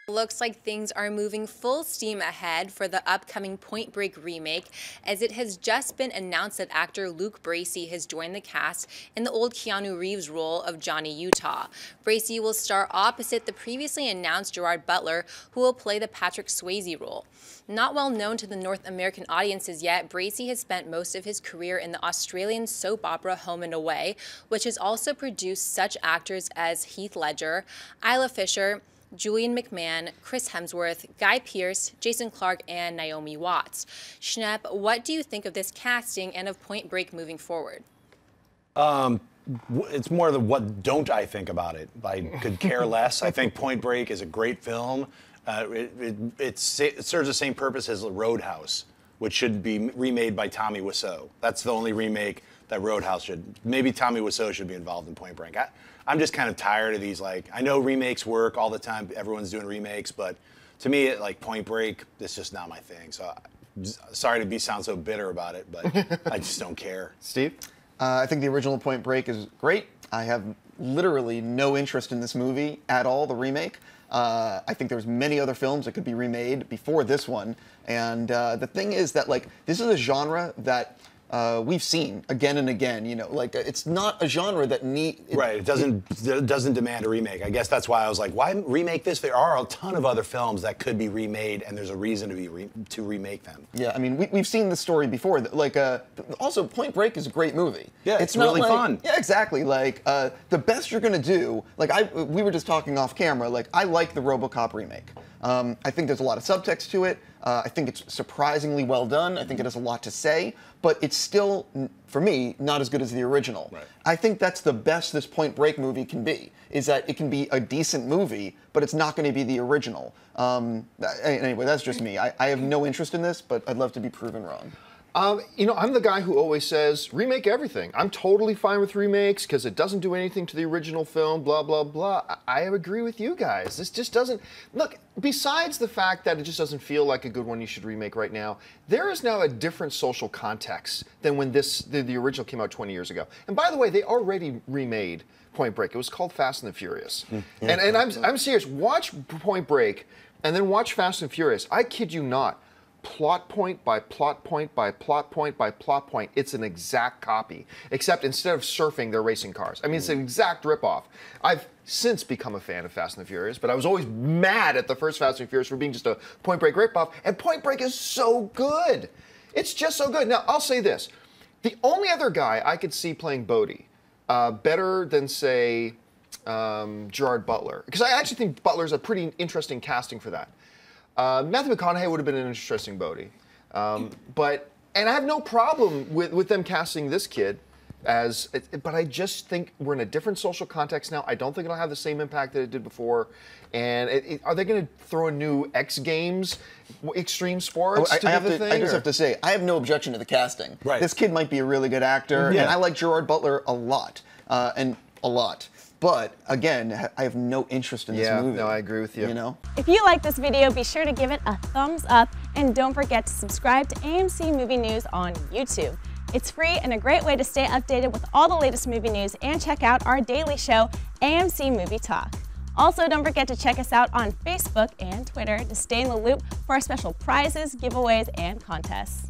Looks like things are moving full steam ahead for the upcoming Point Break remake, as it has just been announced that actor Luke Bracey has joined the cast in the old Keanu Reeves role of Johnny Utah. Bracey will star opposite the previously announced Gerard Butler, who will play the Patrick Swayze role. Not well known to the North American audiences yet, Bracey has spent most of his career in the Australian soap opera Home and Away, which has also produced such actors as Heath Ledger, Isla Fisher, Julian McMahon, Chris Hemsworth, Guy Pearce, Jason Clarke, and Naomi Watts. Schnepp, what do you think of this casting and of Point Break moving forward? It's more the what don't I think about it. I could care less. I think Point Break is a great film. It serves the same purpose as Roadhouse, which should be remade by Tommy Wiseau. That's the only remake that Roadhouse should. Maybe Tommy Wiseau should be involved in Point Break. I'm just kind of tired of these, like, I know remakes work all the time. Everyone's doing remakes, but to me, like Point Break, it's just not my thing. So sorry to sound so bitter about it, but I just don't care. Steve? I think the original Point Break is great. I have literally no interest in this movie at all, the remake. I think there's many other films that could be remade before this one. And the thing is that, like, this is a genre that we've seen again and again, you know, like it's not a genre that Right, it doesn't demand a remake. I guess that's why I was like, why remake this? There are a ton of other films that could be remade, and there's a reason to remake them. Yeah, I mean, we've seen this story before. Like, also, Point Break is a great movie. Yeah, it's really fun. Yeah, exactly. Like, the best you're gonna do. Like, we were just talking off camera. Like, I like the RoboCop remake. I think there's a lot of subtext to it. I think it's surprisingly well done. I think it has a lot to say, but it's still, for me, not as good as the original. Right. I think that's the best this Point Break movie can be, is that it can be a decent movie, but it's not going to be the original. Anyway, that's just me. I have no interest in this, but I'd love to be proven wrong. You know, I'm the guy who always says, remake everything. I'm totally fine with remakes because it doesn't do anything to the original film, blah, blah, blah. I agree with you guys. This just doesn't... Look, besides the fact that it just doesn't feel like a good one you should remake right now, there is now a different social context than when the original came out 20 years ago. And by the way, they already remade Point Break. It was called Fast and the Furious. And I'm serious. Watch Point Break and then watch Fast and Furious. I kid you not. Plot point by plot point by plot point by plot point. It's an exact copy, except instead of surfing, they're racing cars. I mean, it's an exact ripoff. I've since become a fan of Fast and the Furious, but I was always mad at the first Fast and the Furious for being just a Point Break ripoff, and Point Break is so good. It's just so good. Now, I'll say this. The only other guy I could see playing Bodhi, better than, say, Gerard Butler, because I actually think Butler's a pretty interesting casting for that. Matthew McConaughey would have been an interesting Bodhi. And I have no problem with them casting this kid but I just think we're in a different social context now. I don't think it'll have the same impact that it did before. And are they going to throw a new X Games, Extreme Sports to do the thing? I just have to say, I have no objection to the casting. Right. This kid might be a really good actor, and I like Gerard Butler a lot, But again, I have no interest in this movie. Yeah, no, I agree with you. You know? If you like this video, be sure to give it a thumbs up, and don't forget to subscribe to AMC Movie News on YouTube. It's free and a great way to stay updated with all the latest movie news and check out our daily show, AMC Movie Talk. Also, don't forget to check us out on Facebook and Twitter to stay in the loop for our special prizes, giveaways, and contests.